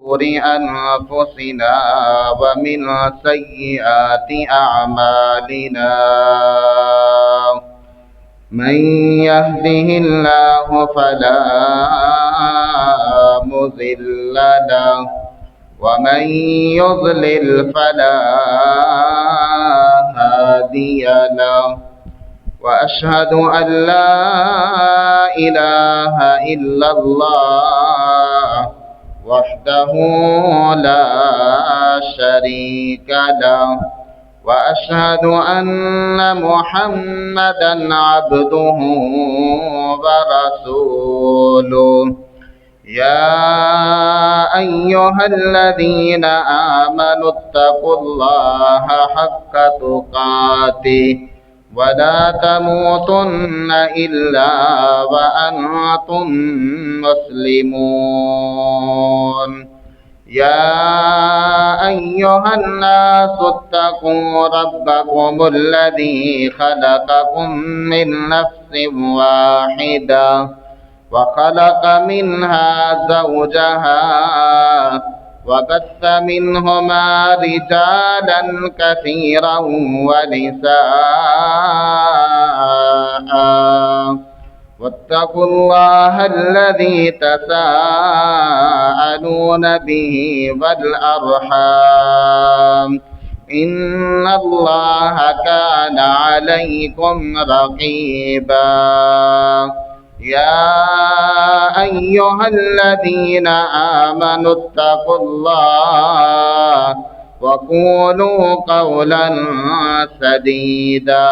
شرور أنفسنا ومن سيئات أعمالنا من يهده الله فلا مضل له ومن يضلل فلا هادي له وأشهد أن لا إله إلا الله وحده لا شريك له وأشهد أن محمدا عبده ورسوله يا أيها الذين آمنوا اتقوا الله حق تقاته ولا تموتن إلا وأنتم مسلمون يا أيها الناس اتقوا ربكم الذي خلقكم من نفس واحدة وخلق منها زوجها وبث منهما رجالا كثيرا ونساء واتقوا الله الذي تساءلون به والأرحام إن الله كان عليكم رقيبا يا أيها الذين آمنوا اتقوا الله وقولوا قولا سديدا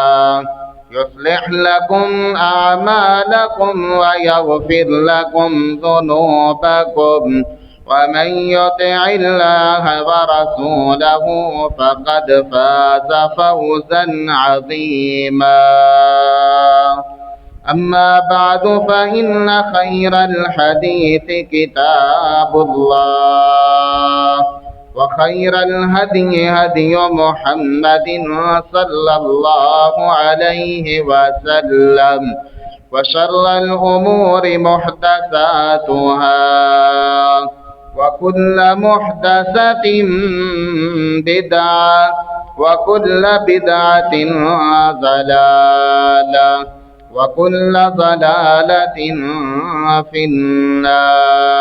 يصلح لكم أعمالكم ويغفر لكم ذنوبكم ومن يطع الله ورسوله فقد فاز فوزا عظيما أما بعد فإن خير الحديث كتاب الله وخير الهدي هدي محمد صلى الله عليه وسلم وشر الأمور محدثاتها وكل محدثة بدعة وكل بدعة ضلالة وكل ضلالة في النار.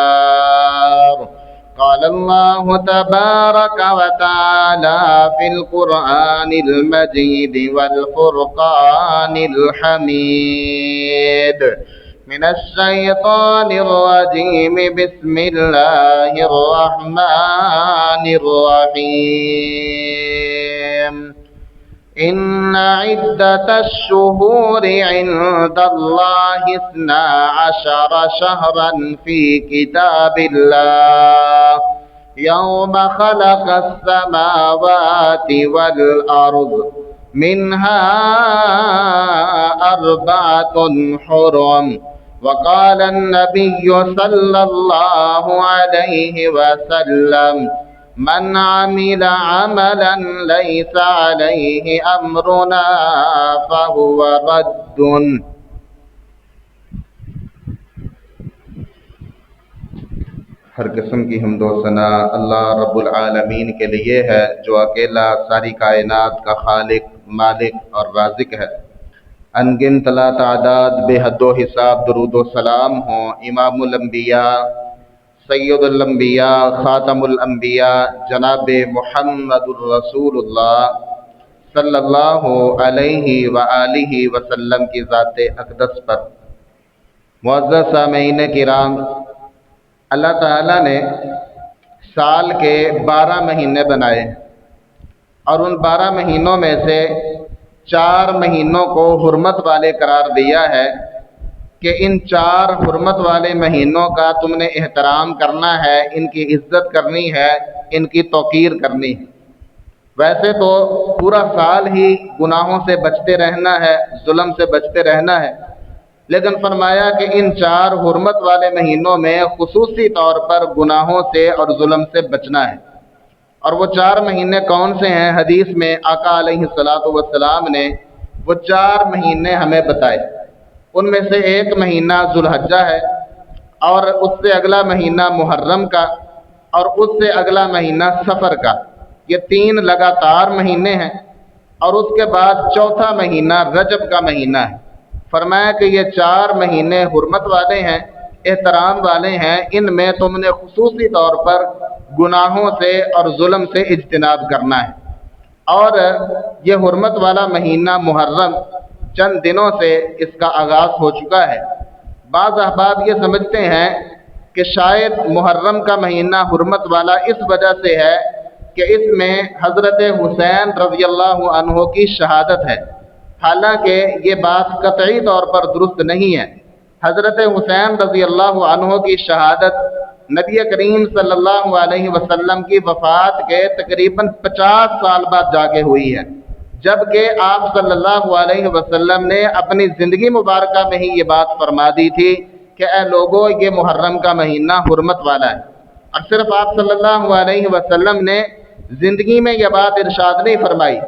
قال الله تبارك وتعالى في القرآن المجيد والفرقان الحميد من الشيطان الرجيم بسم الله الرحمن الرحيم إن عدة الشهور عند الله 12 شهرا في كتاب الله يوم خلق السماوات والأرض منها 4 حرم وقال النبي صلى الله عليه وسلم من عمل عملا ليس عليه أمرنا فهو رد. ہر قسم کی حمد و ثنا اللہ رب العالمین کے لیے ہے جو اکیلا ساری کائنات کا خالق، مالک اور رازق ہے۔ ان گنت لا تعداد بے حد و حساب درود و سلام ہوں امام الانبیاء سید الانبیاء خاتم الانبیاء جناب محمد الرسول اللہ صلی اللہ علیہ وآلہ وسلم کی ذات اقدس پر۔ معزز سامعین کرام، اللہ تعالیٰ نے سال کے 12 مہینے بنائے اور ان 12 مہینوں میں سے 4 مہینوں کو حرمت والے قرار دیا ہے کہ ان 4 حرمت والے مہینوں کا تم نے احترام کرنا ہے، ان کی عزت کرنی ہے، ان کی توقیر کرنی ہے۔ ویسے تو پورا سال ہی گناہوں سے بچتے رہنا ہے، ظلم سے بچتے رہنا ہے، لیکن فرمایا کہ ان 4 حرمت والے مہینوں میں خصوصی طور پر گناہوں سے اور ظلم سے بچنا ہے۔ اور وہ 4 مہینے کون سے ہیں؟ حدیث میں آقا علیہ الصلاۃ والسلام نے وہ 4 مہینے ہمیں بتائے۔ ان میں سے ایک مہینہ ذوالحجہ ہے اور اس سے اگلا مہینہ محرم کا، اور اس سے اگلا مہینہ سفر کا، یہ 3 لگاتار مہینے ہیں، اور اس کے بعد چوتھا مہینہ رجب کا مہینہ ہے۔ فرمایا کہ یہ 4 مہینے حرمت والے ہیں، احترام والے ہیں، ان میں تم نے خصوصی طور پر گناہوں سے اور ظلم سے اجتناب کرنا ہے۔ اور یہ حرمت والا مہینہ محرم چند دنوں سے اس کا آغاز ہو چکا ہے۔ بعض احباب یہ سمجھتے ہیں کہ شاید محرم کا مہینہ حرمت والا اس وجہ سے ہے کہ اس میں حضرت حسین رضی اللہ عنہ کی شہادت ہے، حالانکہ یہ بات قطعی طور پر درست نہیں ہے۔ حضرت حسین رضی اللہ عنہ کی شہادت نبی کریم صلی اللہ علیہ وسلم کی وفات کے تقریباً 50 سال بعد جا کے ہوئی ہے، جبکہ آپ صلی اللہ علیہ وسلم نے اپنی زندگی مبارکہ میں ہی یہ بات فرما دی تھی کہ اے لوگو، یہ محرم کا مہینہ حرمت والا ہے۔ اور صرف آپ صلی اللہ علیہ وسلم نے زندگی میں یہ بات ارشاد نہیں فرمائی،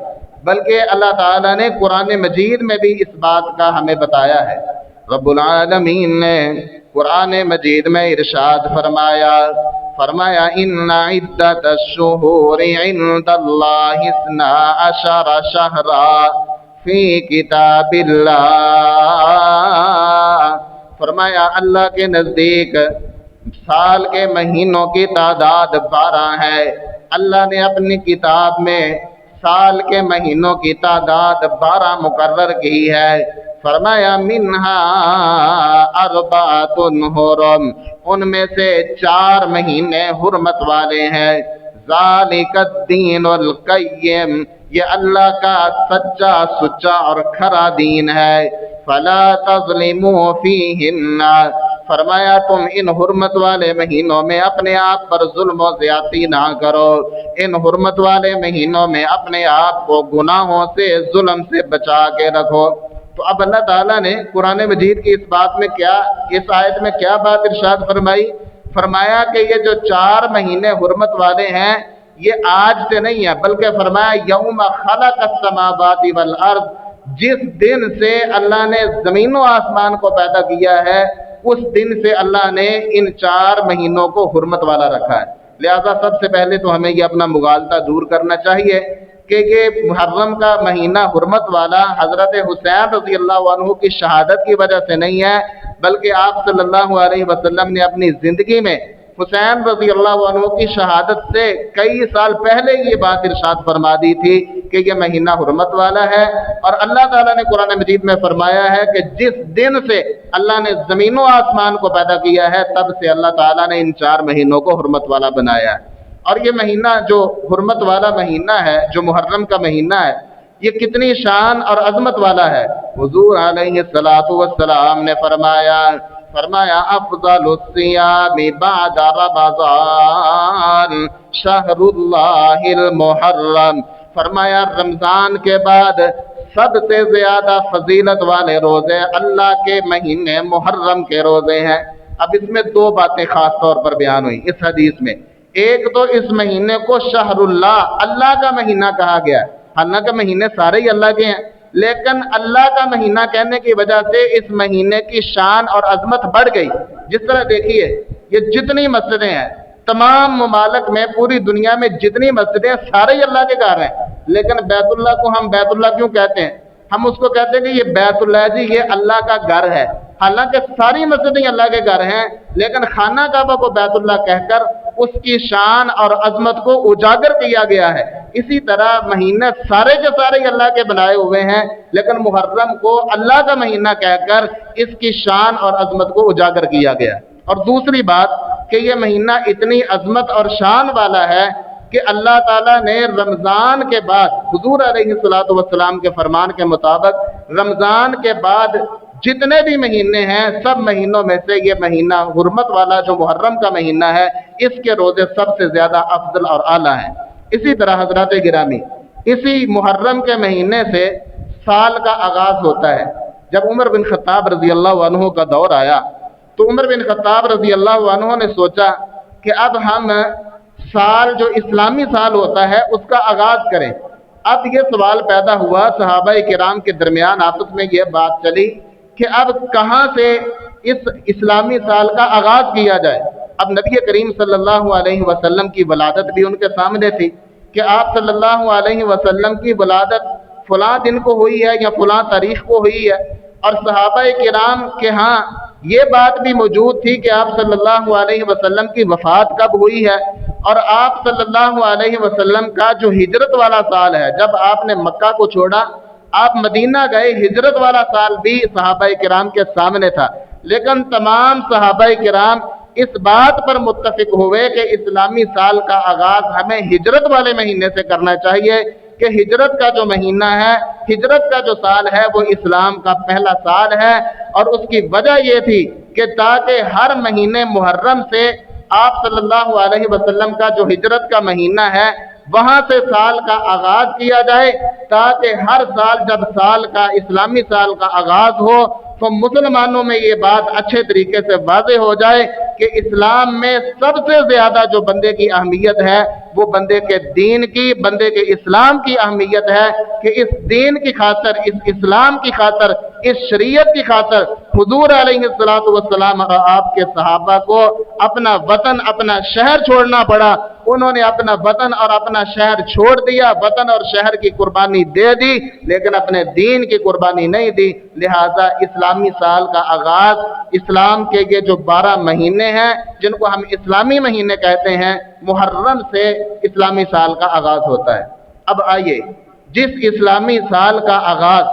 بلکہ اللہ تعالیٰ نے قرآن مجید میں بھی اس بات کا ہمیں بتایا ہے۔ رب العالمین نے قرآن مجید میں ارشاد فرمایا ان عدت الشہور عند اللہ 12 شہرا فی کتاب اللہ، فرمایا اللہ کے نزدیک سال کے مہینوں کی تعداد 12 ہے۔ اللہ نے اپنی کتاب میں سال کے مہینوں کی تعداد 12 مقرر کی ہے۔ فرمایا منہا اربعۃ حرم، ان میں سے 4 مہینے حرمت والے ہیں۔ ذالک الدین القیم، یہ اللہ کا سچا سچا اور کھرا دین ہے۔ فلا تظلموا فیہن، فرمایا تم ان حرمت والے مہینوں میں اپنے آپ پر ظلم و زیادتی نہ کرو، ان حرمت والے مہینوں میں اپنے آپ کو گناہوں سے ظلم سے بچا کے رکھو۔ تو اب اللہ تعالیٰ نے قرآن مجید کی اس آیت میں کیا بات ارشاد فرمایا کہ یہ جو 4 مہینے حرمت والے ہیں یہ آج سے نہیں ہے، بلکہ فرمایا یوم خلق السماوات والارض، جس دن سے اللہ نے زمین و آسمان کو پیدا کیا ہے اس دن سے اللہ نے ان 4 مہینوں کو حرمت والا رکھا ہے۔ لہذا سب سے پہلے تو ہمیں یہ اپنا مغالطہ دور کرنا چاہیے کہ یہ محرم کا مہینہ حرمت والا حضرت حسین رضی اللہ عنہ کی شہادت کی وجہ سے نہیں ہے، بلکہ آپ صلی اللہ علیہ وسلم نے اپنی زندگی میں حسین رضی اللہ عنہ کی شہادت سے کئی سال پہلے یہ بات ارشاد فرما دی تھی کہ یہ مہینہ حرمت والا ہے۔ اور اللہ تعالیٰ نے قرآن مجید میں فرمایا ہے کہ جس دن سے اللہ نے زمین و آسمان کو پیدا کیا ہے تب سے اللہ تعالیٰ نے ان 4 مہینوں کو حرمت والا بنایا ہے۔ اور یہ مہینہ جو حرمت والا مہینہ ہے، جو محرم کا مہینہ ہے، یہ کتنی شان اور عظمت والا ہے۔ حضور علیہ الصلوۃ والسلام نے فرمایا افضل الصیام بعد رمضان شہر اللہ المحرم، فرمایا رمضان کے بعد سب سے زیادہ فضیلت والے روزے اللہ کے مہینے محرم کے روزے ہیں۔ اب اس میں 2 باتیں خاص طور پر بیان ہوئی اس حدیث میں۔ ایک تو اس مہینے کو شہر اللہ کا مہینہ کہا گیا ہے، حالانکہ مہینے سارے ہی اللہ کے ہیں، لیکن اللہ کا مہینہ کہنے کی وجہ سے اس مہینے کی شان اور عظمت بڑھ گئی۔ جس طرح دیکھیے یہ جتنی مسجدیں ہیں تمام ممالک میں، پوری دنیا میں جتنی مسجدیں سارے ہی اللہ کے گھر ہیں، لیکن بیت اللہ کو ہم بیت اللہ کیوں کہتے ہیں؟ ہم اس کو کہتے ہیں کہ یہ بیت اللہ جی، یہ اللہ کا گھر ہے، حالانکہ ساری مسجدیں اللہ کے گھر ہیں، لیکن خانہ کعبہ کو بیت اللہ کہہ کر اس کی شان اور عظمت کو اجاگر کیا گیا ہے۔ اسی طرح مہینے سارے کے سارے اللہ کے بنائے ہوئے ہیں، لیکن محرم کو اللہ کا مہینہ کہہ کر اس کی شان اور عظمت کو اجاگر کیا گیا۔ اور دوسری بات کہ یہ مہینہ اتنی عظمت اور شان والا ہے کہ اللہ تعالیٰ نے رمضان کے بعد حضور علیہ الصلوۃ والسلام کے فرمان کے مطابق رمضان کے بعد جتنے بھی مہینے ہیں سب مہینوں میں سے یہ مہینہ حرمت والا جو محرم کا مہینہ ہے اس کے روزے سب سے زیادہ افضل اور اعلیٰ ہیں۔ اسی طرح حضرات گرامی، اسی محرم کے مہینے سے سال کا آغاز ہوتا ہے۔ جب عمر بن خطاب رضی اللہ عنہ کا دور آیا تو عمر بن خطاب رضی اللہ عنہ نے سوچا کہ اب ہم سال جو اسلامی سال ہوتا ہے اس کا آغاز کریں۔ اب یہ سوال پیدا ہوا صحابہ کرام کے درمیان، آپس میں یہ بات چلی کہ اب کہاں سے اس اسلامی سال کا آغاز کیا جائے۔ اب نبی کریم صلی اللہ علیہ وسلم کی ولادت بھی ان کے سامنے تھی کہ آپ صلی اللہ علیہ وسلم کی ولادت فلاں دن کو ہوئی ہے یا فلاں تاریخ کو ہوئی ہے، اور صحابہ کرام کے ہاں یہ بات بھی موجود تھی کہ آپ صلی اللہ علیہ وسلم کی وفات کب ہوئی ہے، اور آپ صلی اللہ علیہ وسلم کا جو ہجرت والا سال ہے، جب آپ نے مکہ کو چھوڑا آپ مدینہ گئے، ہجرت والا سال بھی صحابہ کرام کے سامنے تھا، لیکن تمام صحابہ کرام اس بات پر متفق ہوئے کہ اسلامی سال کا آغاز ہمیں ہجرت والے مہینے سے کرنا چاہیے، کہ ہجرت کا جو مہینہ ہے، ہجرت کا جو سال ہے وہ اسلام کا پہلا سال ہے، اور اس کی وجہ یہ تھی کہ تاکہ ہر مہینے محرم سے آپ صلی اللہ علیہ وسلم کا جو ہجرت کا مہینہ ہے وہاں سے سال کا آغاز کیا جائے، تاکہ ہر سال جب سال کا اسلامی سال کا آغاز ہو تو مسلمانوں میں یہ بات اچھے طریقے سے واضح ہو جائے کہ اسلام میں سب سے زیادہ جو بندے کی اہمیت ہے وہ بندے کے دین کی، بندے کے اسلام کی اہمیت ہے، کہ اس دین کی خاطر، اس اسلام کی خاطر، اس شریعت کی خاطر حضور علیہ السلام اور آپ کے صحابہ کو اپنا وطن، اپنا شہر چھوڑنا پڑا۔ انہوں نے اپنا وطن اور اپنا شہر چھوڑ دیا، وطن اور شہر کی قربانی دے دی، لیکن اپنے دین کی قربانی نہیں دی۔ لہذا اسلامی سال کا آغاز، اسلام کے یہ جو 12 مہینے ہیں جن کو ہم اسلامی مہینے کہتے ہیں، محرم سے اسلامی سال کا آغاز ہوتا ہے۔ اب آئیے، جس اسلامی سال کا آغاز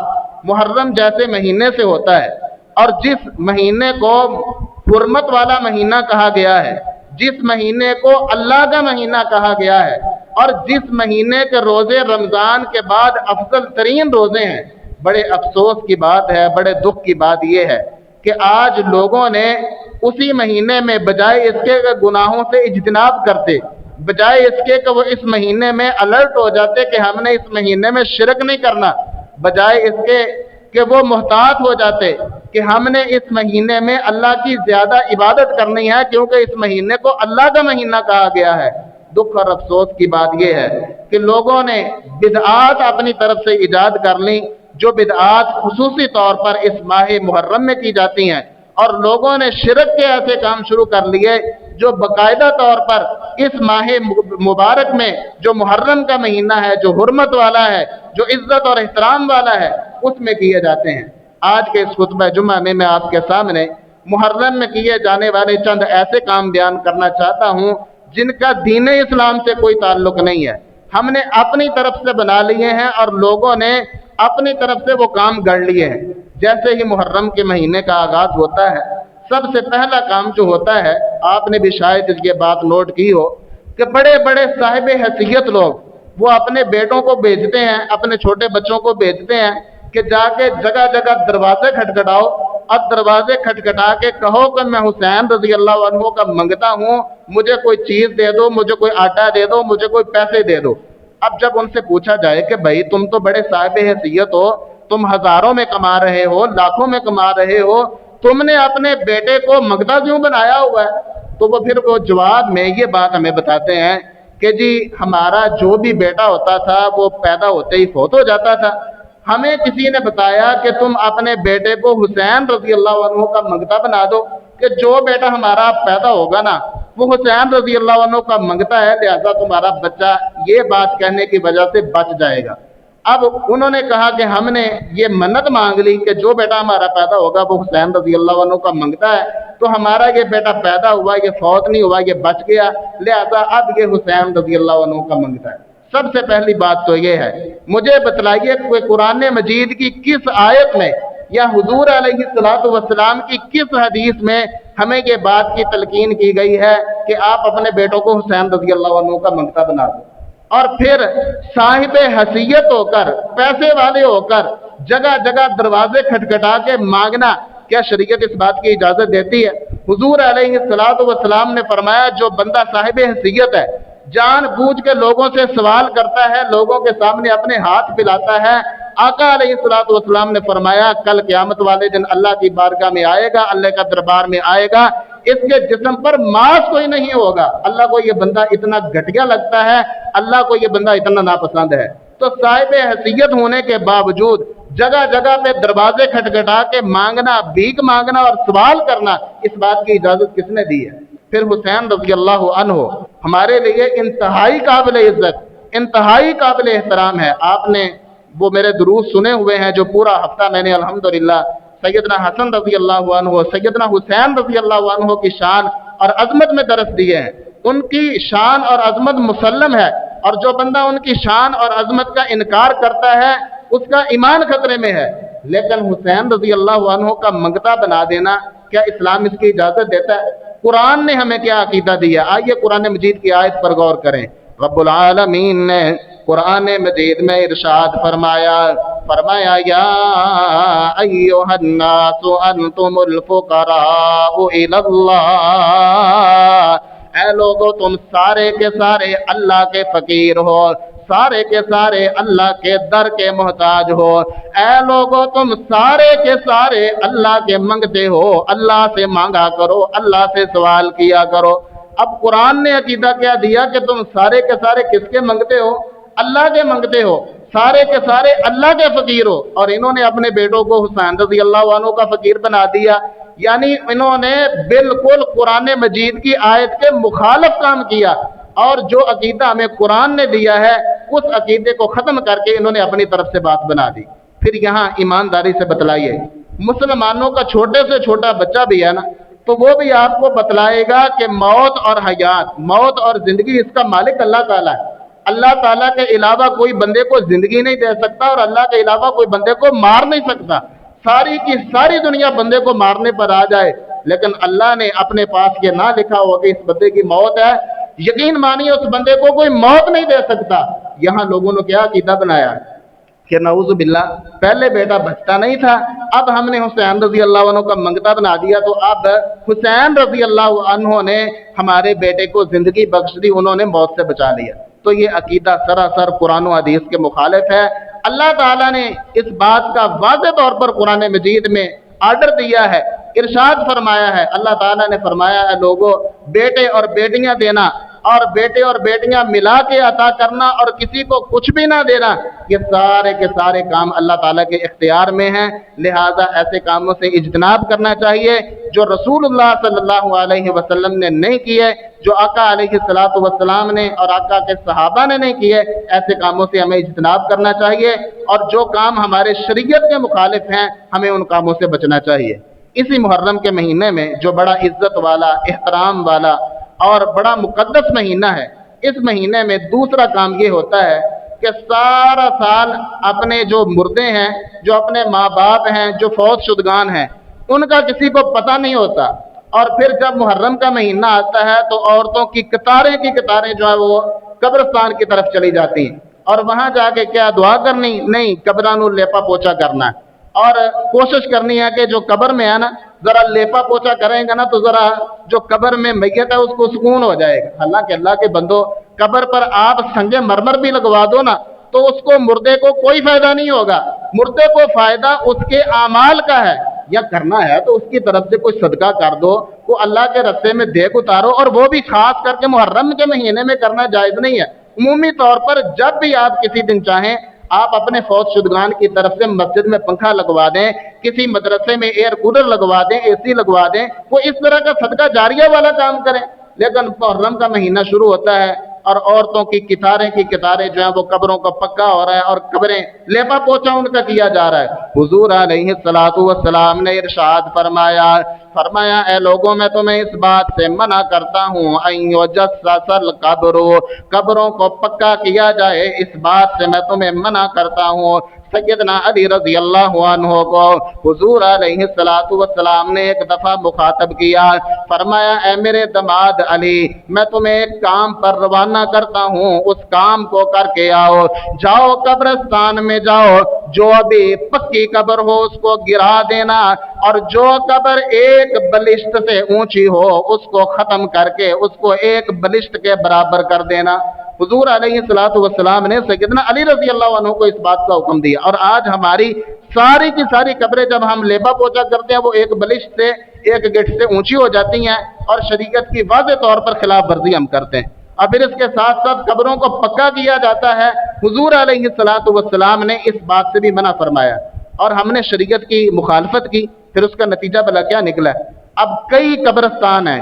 محرم جیسے مہینے سے ہوتا ہے، اور جس مہینے کو حرمت والا مہینہ کہا گیا ہے، جس مہینے کو اللہ کا مہینہ کہا گیا ہے، اور جس مہینے کے روزے رمضان کے بعد افضل ترین روزے ہیں، بڑے افسوس کی بات ہے، بڑے دکھ کی بات یہ ہے کہ آج لوگوں نے اسی مہینے میں بجائے اس کے گناہوں سے اجتناب کرتے، بجائے اس کے کہ وہ اس مہینے میں الرٹ ہو جاتے کہ ہم نے اس مہینے میں شرک نہیں کرنا، بجائے اس کے کہ وہ محتاط ہو جاتے کہ ہم نے اس مہینے میں اللہ کی زیادہ عبادت کرنی ہے کیونکہ اس مہینے کو اللہ کا مہینہ کہا گیا ہے۔ دکھ اور افسوس کی بات یہ ہے کہ لوگوں نے بدعات اپنی طرف سے ایجاد کر لی، جو بدعات خصوصی طور پر اس ماہ محرم میں کی جاتی ہیں، اور لوگوں نے شرک کے ایسے کام شروع کر لیے جو باقاعدہ طور پر اس ماہ مبارک میں، جو محرم کا مہینہ ہے، جو حرمت والا ہے، جو عزت اور احترام والا ہے، اس میں کیے جاتے ہیں۔ آج کے اس خطبہ جمعہ میں آپ کے سامنے محرم میں کیے جانے والے چند ایسے کام بیان کرنا چاہتا ہوں جن کا دین اسلام سے کوئی تعلق نہیں ہے، ہم نے اپنی طرف سے بنا لیے ہیں اور لوگوں نے اپنی طرف سے وہ کام گڑھ لیے ہیں۔ جیسے ہی محرم کے مہینے کا آغاز ہوتا ہے، سب سے پہلا کام جو ہوتا ہے، آپ نے بھی شاید یہ بات نوٹ کی ہو کہ بڑے بڑے صاحب حیثیت لوگ وہ اپنے بیٹوں کو بھیجتے ہیں، اپنے چھوٹے بچوں کو بھیجتے ہیں کہ جا کے جگہ جگہ دروازے کھٹکھٹاؤ، اور دروازے کھٹکھٹا کے کہو کہ میں حسین رضی اللہ عنہ کا منگتا ہوں، مجھے کوئی چیز دے دو، مجھے کوئی آٹا دے دو، مجھے کوئی پیسے دے دو۔ اب جب ان سے پوچھا جائے کہ بھائی تم تو بڑے صاحب حیثیت ہو، تم ہزاروں میں کما رہے ہو، لاکھوں میں کما رہے ہو، تم نے اپنے بیٹے کو منگتا کیوں بنایا ہوا ہے؟ تو وہ پھر وہ جواب میں یہ بات ہمیں بتاتے ہیں کہ جی ہمارا جو بھی بیٹا ہوتا تھا وہ پیدا ہوتے ہی فوت ہو جاتا تھا، ہمیں کسی نے بتایا کہ تم اپنے بیٹے کو حسین رضی اللہ عنہ کا منگتا بنا دو، کہ جو بیٹا ہمارا پیدا ہوگا نا وہ حسین رضی اللہ عنہ کا منگتا ہے، لہذا تمہارا بچہ یہ بات کہنے کی وجہ سے بچ جائے گا۔ اب انہوں نے کہا کہ ہم نے یہ منت مانگ لی کہ جو بیٹا ہمارا پیدا ہوگا وہ حسین رضی اللہ عنہ کا منگتا ہے، تو ہمارا یہ بیٹا پیدا ہوا، یہ فوت نہیں ہوا، یہ بچ گیا، لہذا اب یہ حسین رضی اللہ عنہ کا منگتا ہے۔ سب سے پہلی بات تو یہ ہے، مجھے بتلائیے کہ قرآن مجید کی کس آیت میں یا حضور علیہ السلام کی کس حدیث میں ہمیں یہ بات کی تلقین کی گئی ہے کہ آپ اپنے بیٹوں کو حسین رضی اللہ عنہ کا منگتا بنا دو، اور پھر صاحب حیثیت ہو کر، پیسے والے ہو کر جگہ جگہ دروازے کھٹکھٹا کے مانگنا، کیا شریعت اس بات کی اجازت دیتی ہے؟ حضور علیہ السلام نے فرمایا جو بندہ صاحب حیثیت ہے، جان بوجھ کے لوگوں سے سوال کرتا ہے، لوگوں کے سامنے اپنے ہاتھ پھیلاتا ہے، آقا علیہ السلام نے فرمایا کل قیامت والے دن اللہ کی بارگاہ میں آئے گا، اللہ کا دربار میں آئے گا، اس کے جسم پر ماس کوئی نہیں ہوگا، اللہ کو یہ بندہ اتنا گھٹیا لگتا ہے، اللہ کو یہ بندہ اتنا ناپسند ہے۔ تو صاحب حیثیت ہونے کے باوجود جگہ جگہ پہ دروازے کھٹکھٹا کے مانگنا، بھیک مانگنا اور سوال کرنا، اس بات کی اجازت کس نے دی ہے؟ پھر حسین رضی اللہ عنہ ہمارے لیے انتہائی قابل عزت، انتہائی قابل احترام ہے۔ آپ نے وہ میرے دروس سنے ہوئے ہیں جو پورا ہفتہ میں نے الحمدللہ سیدنا حسن رضی اللہ عنہ، سیدنا حسین رضی اللہ عنہ کی شان اور عظمت میں درس دیے ہیں۔ ان کی شان اور عظمت مسلم ہے، اور جو بندہ ان کی شان اور عظمت کا انکار کرتا ہے اس کا ایمان خطرے میں ہے۔ لیکن حسین رضی اللہ عنہ کا منگتا بنا دینا، کیا اسلام اس کی اجازت دیتا ہے؟ قرآن نے ہمیں کیا عقیدہ دیا؟ آئیے قرآن مجید کی آیت پر غور کریں۔ رب العالمین نے قرآن مجید میں ارشاد فرمایا یا ایھا الناس انتم الفقراء الی اللہ، اے لوگو تم سارے کے سارے اللہ کے فقیر ہو، سارے کے سارے اللہ کے در کے محتاج ہو، اے لوگو تم سارے کے سارے اللہ کے منگتے ہو، اللہ سے مانگا کرو، اللہ سے سوال کیا کرو۔ اب قرآن نے عقیدہ کیا دیا کہ تم سارے کے سارے کس کے منگتے ہو؟ اللہ کے منگتے ہو، سارے کے سارے اللہ کے فقیر ہو۔ اور انہوں نے اپنے بیٹوں کو حسین رضی اللہ عنہ کا فقیر بنا دیا، یعنی انہوں نے بالکل قرآن مجید کی آیت کے مخالف کام کیا، اور جو عقیدہ ہمیں قرآن نے دیا ہے اس عقیدے کو ختم کر کے انہوں نے اپنی طرف سے بات بنا دی۔ پھر یہاں ایمانداری سے بتلائیے، مسلمانوں کا چھوٹے سے چھوٹا بچہ بھی ہے نا، تو وہ بھی آپ کو بتلائے گا کہ موت اور حیات، موت اور زندگی اس کا مالک اللہ تعالیٰ ہے۔ اللہ تعالیٰ کے علاوہ کوئی بندے کو زندگی نہیں دے سکتا، اور اللہ کے علاوہ کوئی بندے کو مار نہیں سکتا۔ ساری کی ساری دنیا بندے کو مارنے پر آ جائے، لیکن اللہ نے اپنے پاس یہ نہ لکھا ہو کہ اس بندے کی موت ہے، یقین مانیے اس بندے کو کوئی موت نہیں دے سکتا۔ یہاں لوگوں نے کیا عقیدہ بنایا کہ نعوذ باللہ پہلے بیٹا بچتا نہیں تھا، اب ہم نے حسین رضی اللہ عنہ کا منگتا بنا دیا، تو اب حسین رضی اللہ عنہ نے ہمارے بیٹے کو زندگی بخش دی، انہوں نے موت سے بچا لیا۔ تو یہ عقیدہ سراسر قرآن و حدیث کے مخالف ہے۔ اللہ تعالیٰ نے اس بات کا واضح طور پر قرآن مجید میں آرڈر دیا ہے، ارشاد فرمایا ہے۔ اللہ تعالیٰ نے فرمایا ہے لوگوں، بیٹے اور بیٹیاں دینا اور بیٹے اور بیٹیاں ملا کے عطا کرنا اور کسی کو کچھ بھی نہ دینا، یہ سارے کے سارے کام اللہ تعالیٰ کے اختیار میں ہیں، لہٰذا ایسے کاموں سے اجتناب کرنا چاہیے جو رسول اللہ صلی اللہ علیہ وسلم نے نہیں کیے، جو آقا علیہ الصلوۃ والسلام نے اور آقا کے صحابہ نے نہیں کیے، ایسے کاموں سے ہمیں اجتناب کرنا چاہیے، اور جو کام ہمارے شریعت کے مخالف ہیں ہمیں ان کاموں سے بچنا چاہیے۔ اسی محرم کے مہینے میں جو بڑا عزت والا، احترام والا اور بڑا مقدس مہینہ ہے، اس مہینے میں دوسرا کام یہ ہوتا ہے کہ سارا سال اپنے جو مردے ہیں، جو اپنے ماں باپ ہیں، جو فوت شدگان ہیں، ان کا کسی کو پتہ نہیں ہوتا، اور پھر جب محرم کا مہینہ آتا ہے تو عورتوں کی قطاریں جو ہے وہ قبرستان کی طرف چلی جاتی ہیں، اور وہاں جا کے کیا دعا کرنی؟ نہیں، قبرانو لیپا پوچھا کرنا ہے، اور کوشش کرنی ہے کہ جو قبر میں ہے نا ذرا لیپا پوچھا کریں گا نا تو ذرا جو قبر میں میت ہے اس کو سکون ہو جائے گا۔ حالانکہ اللہ کے بندو، قبر پر آپ سنگ مرمر بھی لگوا دو نا تو اس کو مردے کو کوئی فائدہ نہیں ہوگا، مردے کو فائدہ اس کے اعمال کا ہے، یا کرنا ہے تو اس کی طرف سے کوئی صدقہ کر دو، وہ اللہ کے رستے میں دیکھ اتارو، اور وہ بھی خاص کر کے محرم کے مہینے میں کرنا جائز نہیں ہے۔ عمومی طور پر جب بھی آپ کسی دن چاہیں آپ اپنے فوت شدگان کی طرف سے مسجد میں پنکھا لگوا دیں، کسی مدرسے میں ایئر کولر لگوا دیں، اے سی لگوا دیں، وہ اس طرح کا صدقہ جاریہ والا کام کریں۔ لیکن محرم کا مہینہ شروع ہوتا ہے اور عورتوں کی قطاریں جو ہیں وہ قبروں کا پکا ہو رہا ہے، اور قبریں لیپا پوچھا ان کا کیا جا رہا ہے۔ حضور علیہ الصلوۃ والسلام نے ارشاد فرمایا اے لوگوں، میں تمہیں اس بات سے منع کرتا ہوں ان یجسس القبر، قبروں کو پکا کیا جائے، اس بات سے میں تمہیں منع کرتا ہوں۔ سیدنا علی رضی اللہ عنہ کو حضور علیہ الصلوۃ والسلام نے ایک دفعہ مخاطب کیا، فرمایا اے میرے دماد علی، میں تمہیں ایک کام پر روانہ کرتا ہوں، اس کام کو کر کے آؤ، جاؤ قبرستان میں جاؤ، جو ابھی پکی قبر ہو اس کو گرا دینا، اور جو قبر ایک بلشت سے اونچی ہو اس کو ختم کر کے اس کو ایک بلشت کے برابر کر دینا۔ حضور علیہ الصلوۃ والسلام نے سیدنا علی رضی اللہ عنہ کو اس بات کا حکم دیا، اور آج ہماری ساری کی ساری قبریں جب ہم لیپا پوچھا کرتے ہیں وہ ایک بلشت سے، ایک گٹ سے اونچی ہو جاتی ہیں، اور شریعت کی واضح طور پر خلاف ورزی ہم کرتے ہیں۔ اور پھر اس کے ساتھ ساتھ قبروں کو پکا کیا جاتا ہے۔ حضور علیہ الصلوۃ والسلام نے اس بات سے بھی منع فرمایا، اور ہم نے شریعت کی مخالفت کی، پھر اس کا نتیجہ بلا کیا نکلا ہے؟ اب کئی قبرستان ہیں،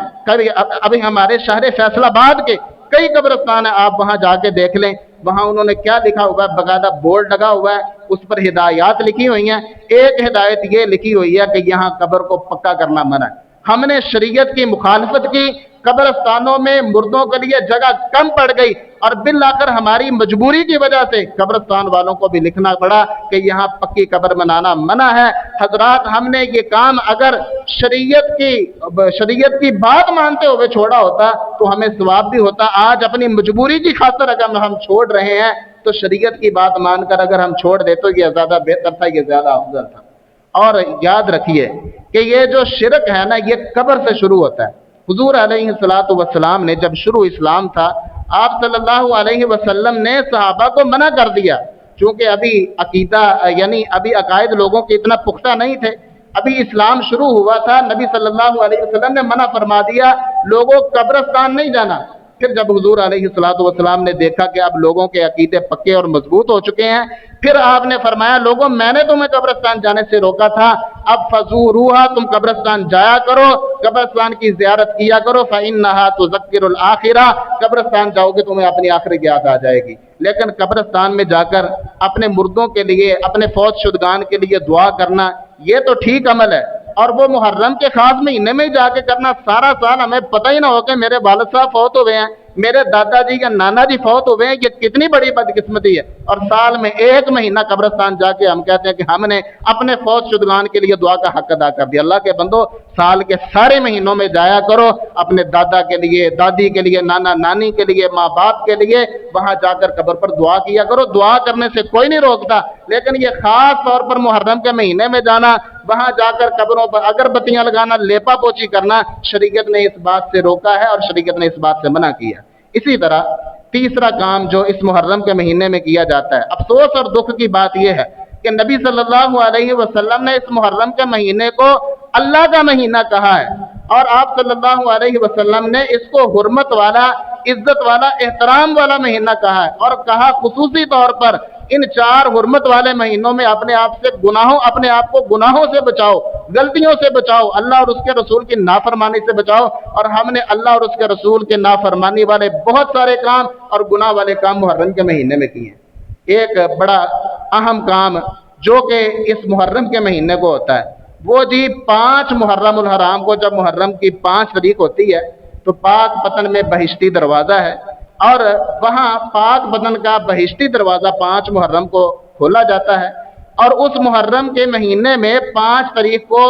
ابھی ہمارے شہر فیصل آباد کے کئی قبرستان ہیں، آپ وہاں جا کے دیکھ لیں، وہاں انہوں نے کیا لکھا ہوا ہے، باقاعدہ بورڈ لگا ہوا ہے، اس پر ہدایات لکھی ہوئی ہیں۔ ایک ہدایت یہ لکھی ہوئی ہے کہ یہاں قبر کو پکا کرنا منع ہے۔ ہم نے شریعت کی مخالفت کی، قبرستانوں میں مردوں کے لیے جگہ کم پڑ گئی، اور بالآخر ہماری مجبوری کی وجہ سے قبرستان والوں کو بھی لکھنا پڑا کہ یہاں پکی قبر بنانا منع ہے۔ حضرات، ہم نے یہ کام اگر شریعت کی بات مانتے ہوئے چھوڑا ہوتا تو ہمیں ثواب بھی ہوتا۔ آج اپنی مجبوری کی خاطر اگر ہم چھوڑ رہے ہیں تو شریعت کی بات مان کر اگر ہم چھوڑ دیں تو یہ زیادہ بہتر تھا، یہ زیادہ افضل تھا۔ اور یاد رکھیے کہ یہ جو شرک ہے نا، یہ قبر سے شروع ہوتا ہے۔ حضور علیہ الصلوۃ والسلام نے جب شروع اسلام تھا، آپ صلی اللہ علیہ وسلم نے صحابہ کو منع کر دیا، چونکہ ابھی عقیدہ یعنی ابھی عقائد لوگوں کے اتنا پختہ نہیں تھے، ابھی اسلام شروع ہوا تھا۔ نبی صلی اللہ علیہ وسلم نے منع فرما دیا، لوگوں قبرستان نہیں جانا۔ پھر جب حضور علیہ الصلوۃ والسلام نے دیکھا کہ اب لوگوں کے عقیدے پکے اور مضبوط ہو چکے ہیں، پھر آپ نے فرمایا، لوگوں میں نے تمہیں قبرستان جانے سے روکا تھا، اب فزوروہا، تم قبرستان جایا کرو، قبرستان کی زیارت کیا کرو، فإنہا تذکر الآخرہ، قبرستان جاؤ گے تمہیں اپنی آخرت یاد آ جائے گی۔ لیکن قبرستان میں جا کر اپنے مردوں کے لیے، اپنے فوت شدگان کے لیے دعا کرنا، یہ تو ٹھیک عمل ہے، اور وہ محرم کے خاص مہینے میں جا کے کرنا، سارا سال ہمیں پتہ ہی نہ ہو کہ میرے والد صاحب فوت ہوئے ہیں، میرے دادا جی یا نانا جی فوت ہوئے ہیں، یہ کتنی بڑی بدقسمتی ہے۔ اور سال میں ایک مہینہ قبرستان جا کے ہم کہتے ہیں کہ ہم نے اپنے فوت شدگان کے لیے دعا کا حق ادا کر دیا۔ اللہ کے بندو، سال کے سارے مہینوں میں جایا کرو، اپنے دادا کے لیے، دادی کے لیے، نانا نانی کے لیے، ماں باپ کے لیے، وہاں جا کر قبر پر دعا کیا کرو۔ دعا کرنے سے کوئی نہیں روکتا، لیکن یہ خاص طور پر محرم کے مہینے میں جانا، وہاں جا کر قبروں پر اگربتیاں لگانا، لیپا پوچھی کرنا، شریعت نے اس بات سے روکا ہے اور شریعت نے اس بات سے منع کیا۔ اسی طرح تیسرا کام جو اس محرم کے مہینے میں کیا جاتا ہے، افسوس اور دکھ کی بات یہ ہے کہ نبی صلی اللہ علیہ وسلم نے اس محرم کے مہینے کو اللہ کا مہینہ کہا ہے، اور آپ صلی اللہ علیہ وسلم نے اس کو حرمت والا، عزت والا، احترام والا مہینہ کہا ہے، اور کہا خصوصی طور پر ان 4 حرمت والے مہینوں میں اپنے آپ کو گناہوں سے بچاؤ، غلطیوں سے بچاؤ، اللہ اور اس کے رسول کی نافرمانی سے بچاؤ۔ اور ہم نے اللہ اور اس کے رسول کے نافرمانی والے بہت سارے کام اور گناہ والے کام محرم کے مہینے میں کیے ہیں۔ ایک بڑا اہم کام جو کہ اس محرم کے مہینے کو ہوتا ہے، وہ 5 محرم الحرام کو، جب محرم کی 5 تاریخ ہوتی ہے تو پاک پتن میں بہشتی دروازہ ہے، اور وہاں پاک بدن کا بہشتی دروازہ 5 محرم کو کھولا جاتا ہے، اور اس محرم کے مہینے میں 5 تاریخ کو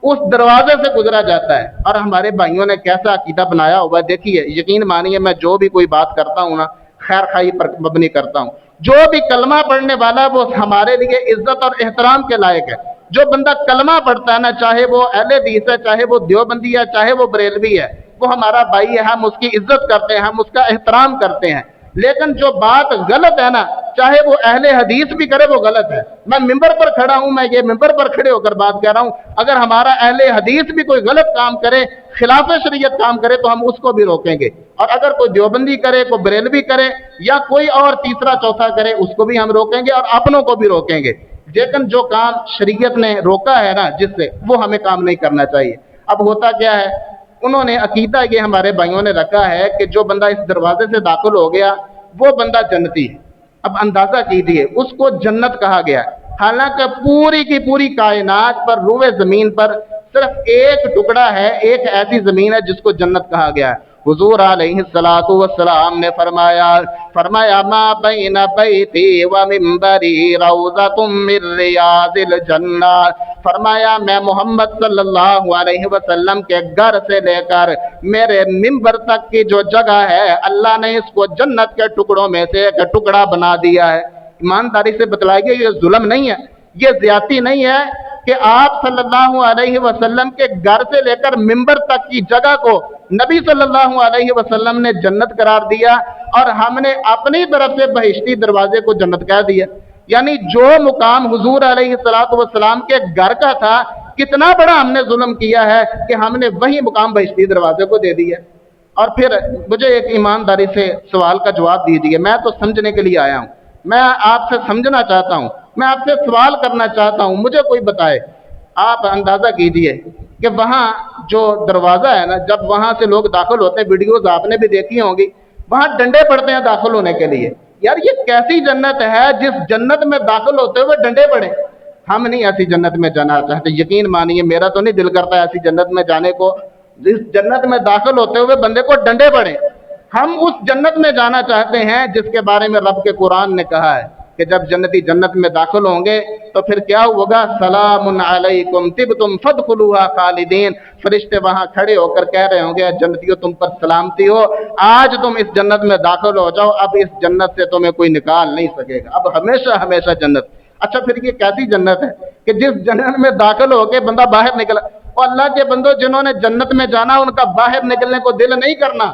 اس دروازے سے گزرا جاتا ہے۔ اور ہمارے بھائیوں نے کیسا عقیدہ بنایا ہوا ہے، دیکھیے، یقین مانیے، میں جو بھی کوئی بات کرتا ہوں نا، خیر خواہی پر مبنی کرتا ہوں۔ جو بھی کلمہ پڑھنے والا وہ ہمارے لیے عزت اور احترام کے لائق ہے۔ جو بندہ کلمہ پڑھتا ہے نا، چاہے وہ اہل حدیث ہے، چاہے وہ دیوبندی ہے، چاہے وہ بریلوی ہے، وہ ہمارا بھائی ہے، ہم اس کی عزت کرتے ہیں، ہم اس کا احترام کرتے ہیں۔ لیکن جو بات غلط ہے نا، چاہے وہ اہل حدیث بھی کرے، وہ غلط ہے۔ میں ممبر پر کھڑا ہوں، میں یہ ممبر پر کھڑے ہو کر بات کہہ رہا ہوں، اگر ہمارا اہل حدیث بھی کوئی غلط کام کرے، خلاف شریعت کام کرے، تو ہم اس کو بھی روکیں گے، اور اگر کوئی دیوبندی کرے، کوئی بریلوی کرے، یا کوئی اور تیسرا چوتھا کرے، اس کو بھی ہم روکیں گے، اور اپنوں کو بھی روکیں گے۔ لیکن جو کام شریعت نے روکا ہے نا، جس سے وہ ہمیں کام نہیں کرنا چاہیے۔ اب ہوتا کیا ہے، انہوں نے عقیدہ یہ ہمارے بھائیوں نے رکھا ہے کہ جو بندہ اس دروازے سے داخل ہو گیا وہ بندہ جنتی ہے۔ اب اندازہ کیجیے، اس کو جنت کہا گیا، حالانکہ پوری کی پوری کائنات پر، روئے زمین پر صرف ایک ٹکڑا ہے، ایک ایسی زمین ہے جس کو جنت کہا گیا ہے۔ حضور علیہ الصلوۃ والسلام نے فرمایا ما بین بیتی و منبری روضۃ من ریاض الجنہ، فرمایا میں محمد صلی اللہ علیہ وسلم کے گھر سے لے کر میرے منبر تک کی جو جگہ ہے، اللہ نے اس کو جنت کے ٹکڑوں میں سے ایک ٹکڑا بنا دیا ہے۔ ایمانداری سے بتلائیے، یہ ظلم نہیں ہے، یہ زیادتی نہیں ہے کہ آپ صلی اللہ علیہ وسلم کے گھر سے لے کر منبر تک کی جگہ کو نبی صلی اللہ علیہ وسلم نے جنت قرار دیا، اور ہم نے اپنی طرف سے بہشتی دروازے کو جنت کہہ دیا۔ یعنی جو مقام حضور علیہ الصلوۃ والسلام کے گھر کا تھا، کتنا بڑا ہم نے ظلم کیا ہے کہ ہم نے وہی مقام بہشتی دروازے کو دے دیا۔ اور پھر مجھے ایک ایمانداری سے سوال کا جواب دیجیے، میں تو سمجھنے کے لیے آیا ہوں، میں آپ سے سمجھنا چاہتا ہوں، میں آپ سے سوال کرنا چاہتا ہوں، مجھے کوئی بتائے۔ آپ اندازہ کیجئے کہ وہاں جو دروازہ ہے نا، جب وہاں سے لوگ داخل ہوتے ہیں، ویڈیوز آپ نے بھی دیکھی ہوں گی، وہاں ڈنڈے پڑتے ہیں داخل ہونے کے لیے۔ یار یہ کیسی جنت ہے جس جنت میں داخل ہوتے ہوئے ڈنڈے پڑے؟ ہم نہیں ایسی جنت میں جانا چاہتے، یقین مانیے میرا تو نہیں دل کرتا ایسی جنت میں جانے کو جس جنت میں داخل ہوتے ہوئے بندے کو ڈنڈے پڑے۔ ہم اس جنت میں جانا چاہتے ہیں جس کے بارے میں رب کے قرآن نے کہا ہے کہ جب جنتی جنت میں داخل ہوں گے تو پھر کیا ہوگا؟ سلام علیکم طبتم فادخلوها خالدین۔ فرشتے وہاں کھڑے ہو کر کہہ رہے ہوں گے جنتیوں تم پر سلامتی ہو، آج تم اس جنت میں داخل ہو جاؤ، اب اس جنت سے تمہیں کوئی نکال نہیں سکے گا، اب ہمیشہ ہمیشہ جنت۔ اچھا پھر یہ کیسی جنت ہے کہ جس جنت میں داخل ہو کے بندہ باہر نکلا؟ اور اللہ کے بندوں جنہوں نے جنت میں جانا ان کا باہر نکلنے کو دل نہیں کرنا،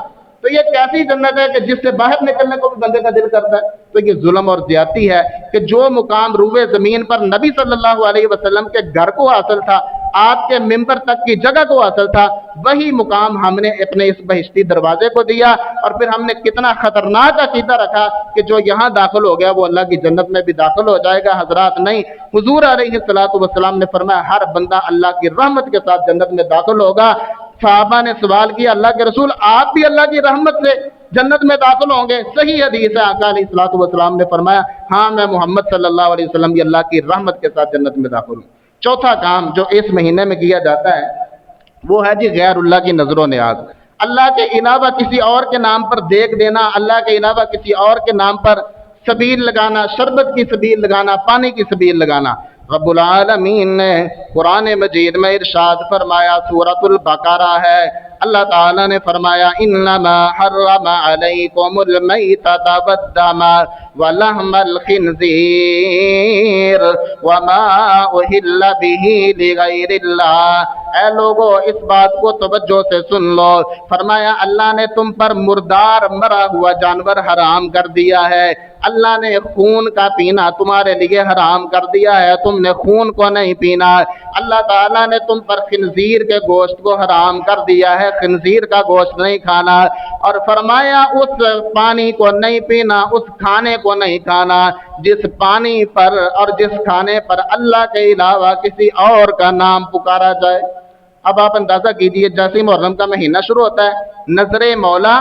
تو یہ کیسی جنت ہے کہ جس سے باہر نکلنے کو بھی بندے کا دل کرتا ہے؟ تو یہ ظلم اور زیادتی ہے کہ جو مقام روئے زمین پر نبی صلی اللہ علیہ وسلم کے گھر کو حاصل تھا، آپ کے ممبر تک کی جگہ کو حاصل تھا، وہی مقام ہم نے اپنے اس بہشتی دروازے کو دیا، اور پھر ہم نے کتنا خطرناک عقیدہ رکھا کہ جو یہاں داخل ہو گیا وہ اللہ کی جنت میں بھی داخل ہو جائے گا۔ حضرات نہیں، حضور علیہ الصلوۃ والسلام نے فرمایا ہر بندہ اللہ کی رحمت کے ساتھ جنت میں داخل ہوگا۔ صحابہ نے سوال کیا اللہ کے رسول آپ بھی اللہ کی رحمت سے جنت میں داخل ہوں گے؟ صحیح حدیث ہے، آقا علیہ الصلوۃ والسلام نے فرمایا ہاں میں محمد صلی اللہ علیہ وسلم بھی اللہ کی رحمت کے ساتھ جنت میں داخل ہوں۔ چوتھا کام جو اس مہینے میں کیا جاتا ہے وہ ہے جی غیر اللہ کی نظر و نیاز۔ اللہ کے علاوہ کسی اور کے نام پر دیکھ دینا، اللہ کے علاوہ کسی اور کے نام پر سبیل لگانا، شربت کی سبیل لگانا، پانی کی سبیل لگانا۔ رب العالمین نے قرآن مجید میں ارشاد فرمایا، سورۃ البقرہ ہے، اللہ تعالیٰ نے فرمایا انما حرم علیکم المیتۃ والدم ولحم الخنزیر وما اہل بہ لغیر اللہ۔ اے لوگو اس بات کو توجہ سے سن لو، فرمایا اللہ نے تم پر مردار مرا ہوا جانور حرام کر دیا ہے، اللہ نے خون کا پینا تمہارے لیے حرام کر دیا ہے، تم نے خون کو نہیں پینا۔ اللہ تعالیٰ نے تم پر خنزیر کے گوشت کو حرام کر دیا ہے، خنزیر کا گوشت نہیں کھانا، اور فرمایا اس پانی کو نہیں پینا، اس کھانے کو نہیں کھانا جس پانی پر اور جس کھانے پر اللہ کے علاوہ کسی اور کا نام پکارا جائے۔ اب آپ اندازہ کیجئے جیسے محرم کا مہینہ شروع ہوتا ہے، نظر مولا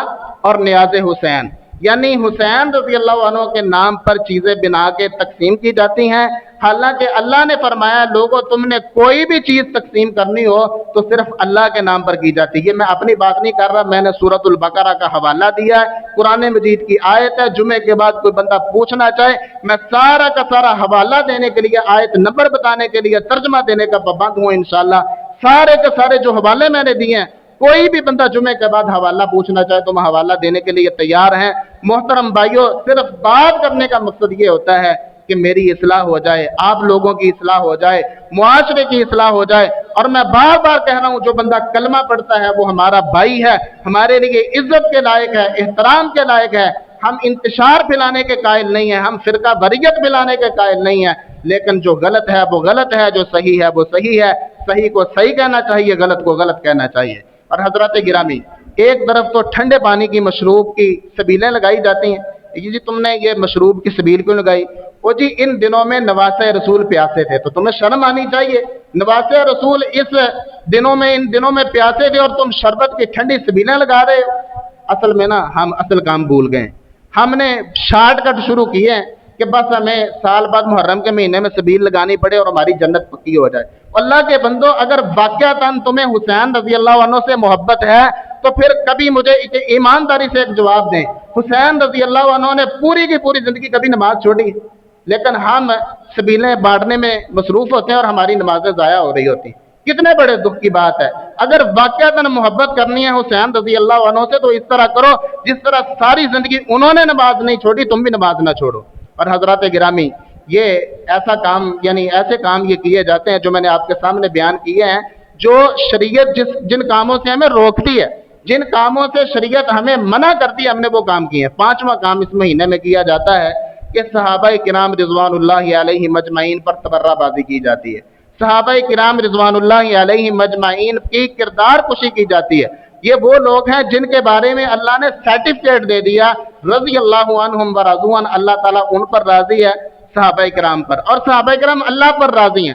اور نیاز حسین، یعنی حسین رضی اللہ عنہ کے نام پر چیزیں بنا کے تقسیم کی جاتی ہیں، حالانکہ اللہ نے فرمایا لوگوں تم نے کوئی بھی چیز تقسیم کرنی ہو تو صرف اللہ کے نام پر کی جاتی ہے۔ یہ میں اپنی بات نہیں کر رہا، میں نے سورۃ البقرہ کا حوالہ دیا ہے، قرآن مجید کی آیت ہے، جمعے کے بعد کوئی بندہ پوچھنا چاہے میں سارا کا سارا حوالہ دینے کے لیے، آیت نمبر بتانے کے لیے، ترجمہ دینے کا پابند ہوں انشاءاللہ۔ سارے کے سارے جو حوالے میں نے دیے ہیں، کوئی بھی بندہ جمعے کے بعد حوالہ پوچھنا چاہے تو ہم حوالہ دینے کے لیے تیار ہیں۔ محترم بھائیوں، صرف بات کرنے کا مقصد یہ ہوتا ہے کہ میری اصلاح ہو جائے، آپ لوگوں کی اصلاح ہو جائے، معاشرے کی اصلاح ہو جائے، اور میں بار بار کہہ رہا ہوں جو بندہ کلمہ پڑھتا ہے وہ ہمارا بھائی ہے، ہمارے لیے عزت کے لائق ہے، احترام کے لائق ہے۔ ہم انتشار پھیلانے کے قائل نہیں ہیں، ہم فرقہ واریت پھیلانے کے قائل نہیں ہیں، لیکن جو غلط ہے وہ غلط ہے، جو صحیح ہے وہ صحیح ہے، صحیح کو صحیح کہنا چاہیے، غلط کو غلط کہنا چاہیے۔ اور حضرات گرامی، ایک طرف تو ٹھنڈے پانی کی مشروب کی سبیلیں لگائی جاتی ہیں، جی تم نے یہ مشروب کی سبیل کیوں لگائی؟ وہ جی ان دنوں میں نواسہ رسول پیاسے تھے، تو تمہیں شرم آنی چاہیے، نواسہ رسول ان دنوں میں پیاسے تھے اور تم شربت کی ٹھنڈی سبیلیں لگا رہے ہو۔ اصل میں نا ہم اصل کام بھول گئے، ہم نے شارٹ کٹ شروع کیے ہیں کہ بس ہمیں سال بعد محرم کے مہینے میں سبیل لگانی پڑے اور ہماری جنت پکی ہو جائے۔ اللہ کے بندو، اگر واقعتاً تمہیں حسین رضی اللہ عنہ سے محبت ہے تو پھر کبھی مجھے ایمانداری سے ایک جواب دیں، حسین رضی اللہ عنہ نے پوری کی پوری زندگی کبھی نماز چھوڑی؟ لیکن ہم سبیلیں بانٹنے میں مصروف ہوتے ہیں اور ہماری نمازیں ضائع ہو رہی ہوتی ہیں، کتنے بڑے دکھ کی بات ہے۔ اگر واقعتاً محبت کرنی ہے حسین رضی اللہ عنہ سے تو اس طرح کرو جس طرح ساری زندگی انہوں نے نماز نہیں چھوڑی، تم بھی نماز نہ چھوڑو۔ اور حضرات گرامی، یہ ایسا کام یعنی ایسے کام یہ کیے جاتے ہیں جو میں نے آپ کے سامنے بیان کیے ہیں، جو شریعت جن کاموں سے ہمیں روکتی ہے، جن کاموں سے شریعت ہمیں منع کرتی ہے، ہم نے وہ کام کیے ہیں۔ پانچواں کام اس مہینے میں کیا جاتا ہے کہ صحابہ کرام رضوان اللہ علیہ مجمعین پر تبرہ بازی کی جاتی ہے، صحابہ کرام رضوان اللہ علیہ مجمعین کی کردار کشی کی جاتی ہے۔ یہ وہ لوگ ہیں جن کے بارے میں اللہ نے سرٹیفکیٹ دے دیا، رضی اللہ عنہم ورضوا عنہ، اللہ تعالیٰ ان پر راضی ہے، صحابہ کرام پر، اور صحابہ کرام اللہ پر راضی ہیں۔